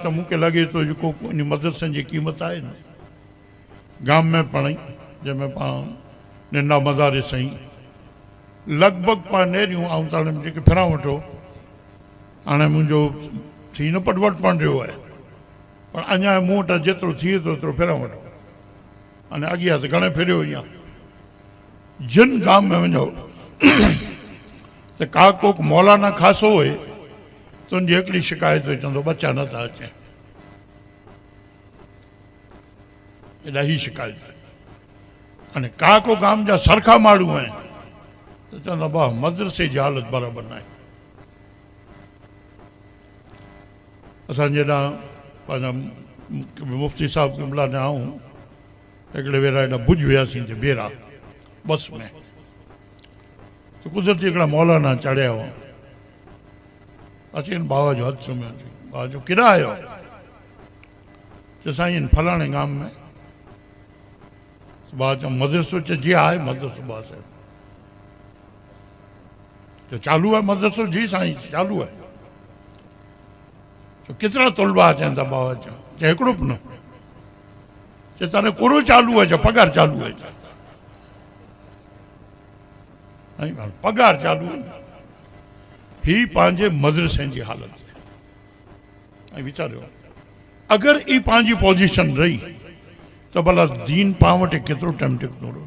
तो मूंखे लॻे थो जेको इन मदरसनि जी क़ीमत आहे न गाम में पढ़ाई जंहिंमें पाण निंडा मज़ारे साईं लॻभॻि पाण नेरियूं ऐं तव्हां जेके फिरां वठो हाणे मुंहिंजो थी न पटवट पण रहियो आहे पर अञा मूं वटि जेतिरो थिए थो ओतिरो फिरां वठो अने अॻियां त घणे फिरियो ईअं जिन गाम में वञो त का कोक मौलाना खासो हुए तुंहिंजी हिकिड़ी शिकायत हुई चवंदो बच्चा नथा अचनि एॾा ई शिकायत अने का को गाम जा सरखा माण्हू आहिनि त चवंदा भाउ मदरसे जी हालत बराबरि न आहे असांजे हेॾां पंहिंजा मुफ़्ती साहिबु किमला ने आऊं हिकिड़े भेरा हेॾा भुज वियासीं ते ॿेरा बस में त कुदरती हिकिड़ा मौलाना चढ़िया हुआ अची बाबा जो हथ सुम्हियो बाबा जो किॾा आयो चयो साईं फलाणे गाम में बाबा चयो मदरसो चयो जी आहे मदरसो बाबा साहिब तो चालू है मदरसो जी साईं चालू है तो केतिरा तलबा अचनि था बाबा चयो हिकिड़ो बि न चयो तव्हां कोरो चालू है पगार चालू है पगार चालू है ही पंहिंजे मदरसे जी हालत ऐं वीचारियो अगरि ई पंहिंजी पोजीशन रही तो भला दीन पाण वटि केतिरो टाइम टिकंदो